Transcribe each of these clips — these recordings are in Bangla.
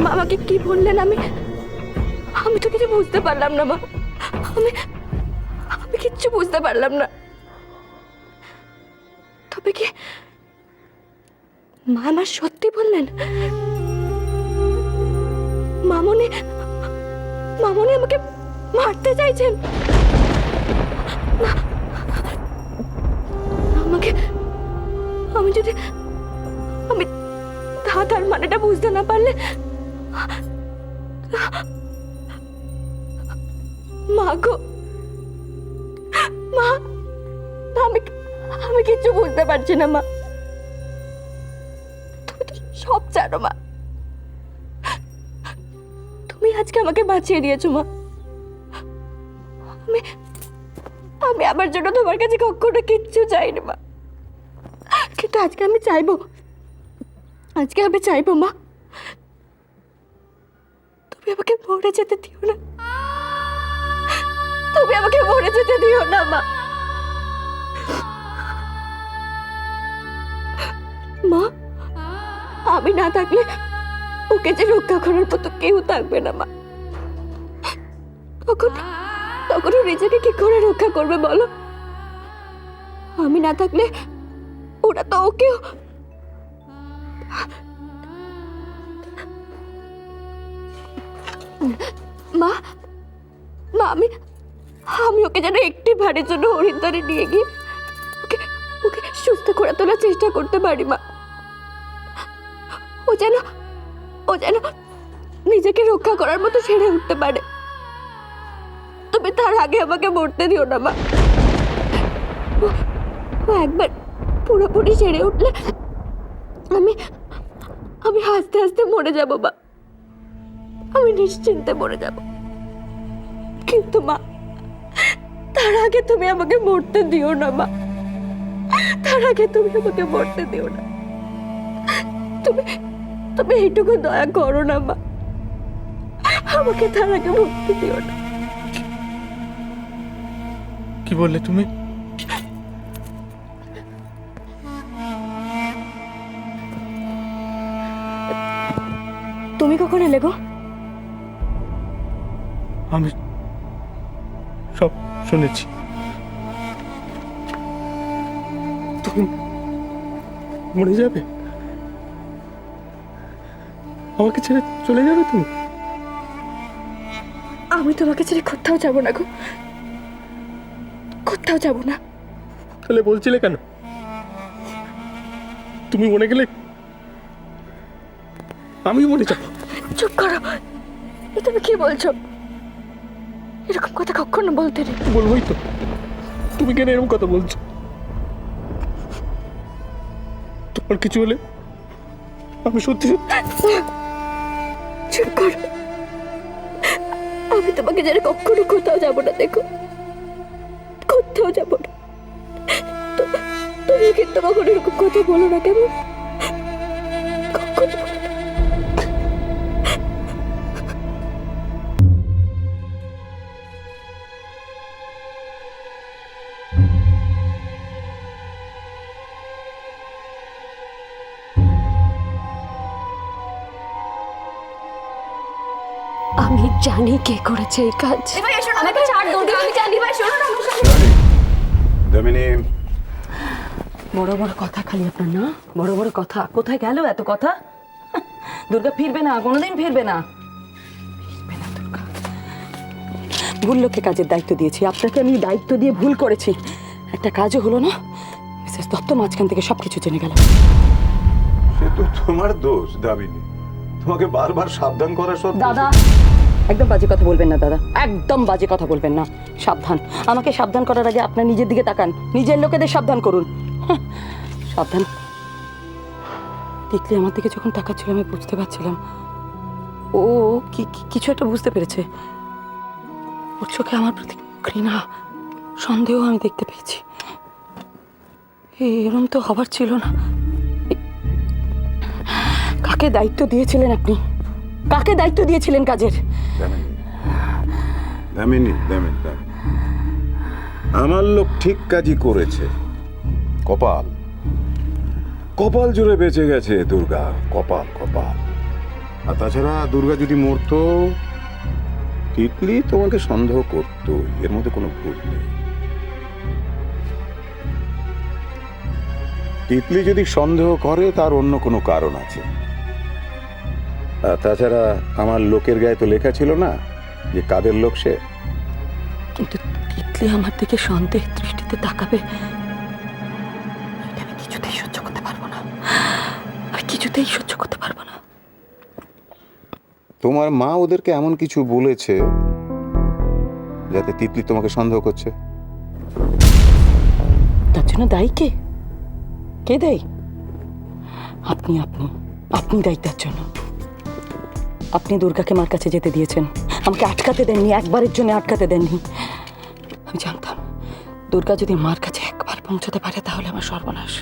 মা আমাকে কি বললেন? আমি আমি তো কিছু বুঝতে পারলাম না মা। আমি আমি কিচ্ছু বুঝতে পারলাম না। তবে কি মা আমার সত্যি বললেন? মামনি মামনি আমাকে মারতে চাইছেন? না, আমাকে আমি যদি আমি তার মানেটা বুঝতে না পারলে মা গো মা, আমি আমি কিচ্ছু বুঝতে পারছি না মা। তুমি তো সব জানো মা। তুমি আজকে আমাকে বাঁচিয়ে দিয়েছো মা। আমি আমি আমার জন্য তোমার কাছে কখনো কিচ্ছু চাইনি মা, কিন্তু আজকে আমি চাইবো, আজকে আমি চাইবো মা, তুমি আমাকে মরে যেতে দিও না, তুমি আমাকে মরে যেতে দিও না মা। মা, আমি না থাকলে ওকে যে রক্ষা করার মতো কেউ থাকবে না মা। তখন তখন ও নিজেকে কি করে রক্ষা করবে বলো? আমি না থাকলে ওরা তো ওকেও। মা মা, আমি আমি ওকে যেন একটি বারের জন্য হরিদ্বারে নিয়ে গিয়ে ওকে ওকে সুস্থ করে তোলার চেষ্টা করতে পারি মা। ও যেন নিজেকে রক্ষা করার মতো সেরে উঠতে পারে। তুমি তার আগে আমাকে মরতে দিও না মা। ও একবার পুরোপুরি সেরে উঠলে আমি আমি আস্তে আস্তে মরে যাব মা, আমি নিশ্চিন্তে মরে যাব। কিন্তু মা, তার আগে তুমি আমাকে মরতে দিও না মা, তার আগে তুমি আমাকে মরতে দিও না। তুমি তুমি এইটুকু দয়া করো না মা, আমাকে তার আগে মরতে দিও না। কি বললে তুমি? তুমি কখন এলে গো? আমি সব শুনেছি। তুমি মরে যাবে, আমাকে ছেড়ে চলে যাবে তুমি? আমি তোমাকে ছেড়ে কোথাও যাব না গো, কোথাও যাব না। তাহলে বলছিলে কেন তুমি মরে গেলে আমি মরে যাবো? চুপ করো, এ তুমি কি বলছো? এরকম কথা কখনো বলতে নেই। বলবোই তো, তুমি কেন এরকম কথা বলছো? তোমার কিছু হলে আমি সত্যি সত্যি। চুপ করো, আমি তোমাকে যেন কখনো কোথাও যাব না, দেখো কোথাও যাব না। তুমি কিন্তু কখনো এরকম কথা বলো না, কেমন? কখনো বলো না। আমি জানি কে করেছে এই কাজ। আমাকে ছাড় দৌড়ি, আমি জানি ভাই। শোনো না, দামিনী, বড় বড় কথা খালি আপনার না, বড় বড় কথা। কোথায় গেল এত কথা? দুর্গা ফিরবে না, কোনোদিন ফিরবে না। ফিরবে না দুর্গা। ভুল লোককে কাজের দায়িত্ব দিয়েছি, আপনাকে আমি দায়িত্ব দিয়ে ভুল করেছি। একটা কাজও হলো না, মিসেস দত্ত মাঝখান থেকে সবকিছু জেনে গেল। সে তো তোমার দোষ দামিনী, তোমাকে বারবার সাবধান করা সত্ত্বেও। দাদা, একদম বাজে কথা বলবেন না দাদা, একদম বাজে কথা বলবেন না। সাবধান, আমাকে সাবধান করার আগে আপনার নিজের দিকে তাকান, নিজের লোকেদের সাবধান করুন। সাবধান। দেখলে আমার দিকে যখন তাকাচ্ছিল আমি বুঝতে পারছিলাম ও কিছু একটা বুঝতে পেরেছে। ওর চোখে আমার প্রতি ঘৃণা, সন্দেহ আমি দেখতে পেয়েছি। এরকম তো হবার ছিল না। কাকে দায়িত্ব দিয়েছিলেন আপনি? কাকে দায়িত্ব দিয়েছিলেন কাজের? দামিনী, আমার লোক ঠিক কাজই করেছে। কপাল জুড়ে বেঁচে গেছে দুর্গা, কপাল। আর তাছাড়া দুর্গা যদি মরতো, তিতলি তোমাকে সন্দেহ করতো, এর মধ্যে কোনো ভুল নেই। তিতলি যদি সন্দেহ করে তার অন্য কোনো কারণ আছে। আর তাছাড়া আমার লোকের গায়ে তো লেখা ছিল না যে কাদের লোক সে। কিন্তু তিতলি আমার দিকে সন্দেহ দৃষ্টিতে তাকাবে, এটা আমি কিছুতেই সহ্য করতে পারবো না। আমি কিছুতেই সহ্য করতে পারবো না। তোমার মা ওদেরকে এমন কিছু বলেছে যাতে তিতলি তোমাকে সন্দেহ করছে। তার জন্য দায়ী কে? কে দায়ী? আপনি আপনি আপনি দায়ী তার জন্য। আপনি দুর্গাকে মার কাছে যেতে দিয়েছেন, আমাকে আটকাতে দেননি, একবারের জন্য আটকাতে দেননি। আমি জানতাম দুর্গা যদি মার কাছে একবার পৌঁছতে পারে তাহলে আমার সর্বনাশ।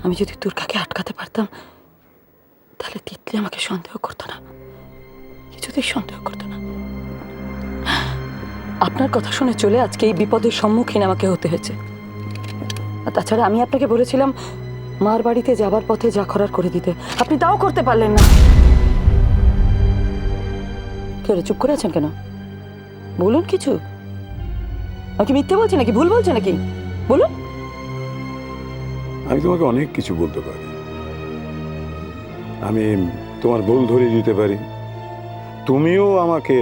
আমি যদি দুর্গাকে আটকাতে পারতাম তাহলে তিতলি আমাকে সন্দেহ করতো না, কিছুতেই সন্দেহ করতো না। আপনার কথা শুনে চলে আজকে এই বিপদের সম্মুখীন আমাকে হতে হয়েছে। আর তাছাড়া আমি আপনাকে বলেছিলাম মার বাড়িতে যাবার পথে যা করার করে দিতে, আপনি তাও করতে পারলেন না। কেউ চুপ করে আছেন কেন? বলুন কিছু। আমি কি মিথ্যে বলছি নাকি ভুল বলছে নাকি? বলুন। আমি তোমাকে অনেক কিছু বলতে পারি, আমি তোমার ভুল ধরিয়ে দিতে পারি, তুমিও আমাকে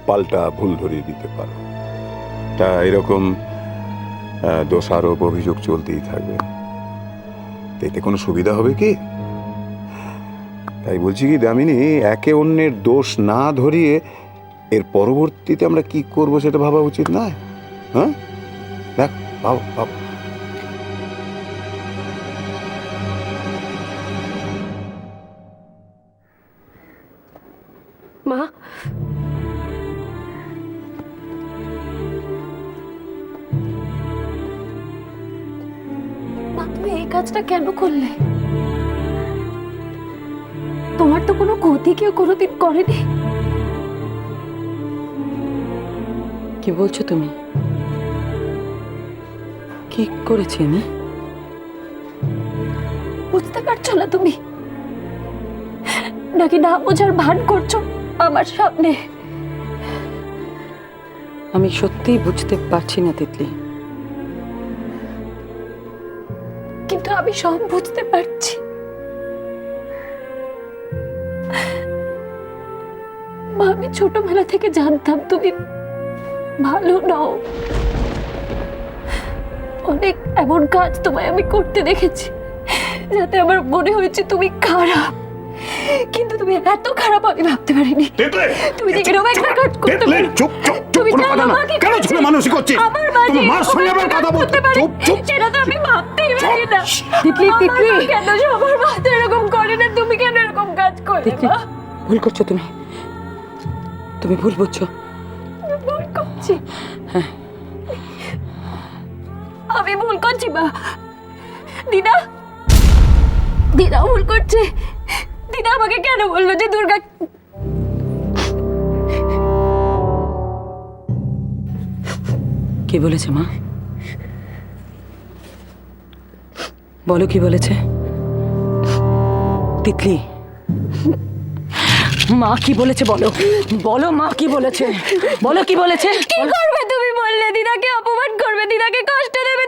পাল্টা ভুল ধরিয়ে দিতে পারো। তা এরকম দোষারোপ অভিযোগ চলতেই থাকবে, এতে কোনো সুবিধা হবে কি? তাই বলছি কি দামিনী, একে অন্যের দোষ না ধরিয়ে এর পরবর্তীতে আমরা কি করব সেটা ভাবা উচিত নয়? হ্যাঁ, দেখ ভাবো ভাবো। মা, মা তুমি এই কাজটা কেন করলে? তোমার তো কোনো ক্ষতি কেউ কোনোদিন করেনি। কি বলছো তুমি? কি করেছি আমি? বুঝতে পারছো না তুমি? নাকি না বোঝার ভান করছো আমার সামনে? আমি সত্যিই বুঝতে পারছি না তিতলি। কিন্তু আমি সব বুঝতে পারছি। মা, আমি ছোটবেলা থেকে জানতাম তুমি ভালো নও। অনেক এমন কাজ তোমায় আমি করতে দেখেছি যাতে আমার মনে হয়েছে তুমি খারাপ, কিন্তু তুমি এত খারাপ আমি ভাবতে পারিনি। তুমি যে এরকম একটা কাজ করতে পারো। তুমি কেন আমাকে কেন ছোট মানুষই করছিস? আমার তোমার মার সঙ্গে আবার কথা বলতে পারি, সেটা তো আমি ভাবতেই পারি না। তিতলি, তিতলি কেন সবার মাথা এরকম করে না? তুমি কেন এরকম কাজ করলে? তিতলি ভুল করছো তুমি, তুমি ভুল বুঝছো। ভুল করছি? হ্যাঁ, আমি ভুল করছি মা। দিদা, দিদা ভুল করছে। দিদা আমাকে কেন বললো যে দুর্গা? কি বলেছে মা? বলো কি বলেছে? তিতলি, মা কি বলেছে বলো, বলো মা কি বলেছে, বলো কি বলেছে। কি করবে তুমি? বললে দিদাকে অপমান করবে, দিদাকে কষ্ট দেবে,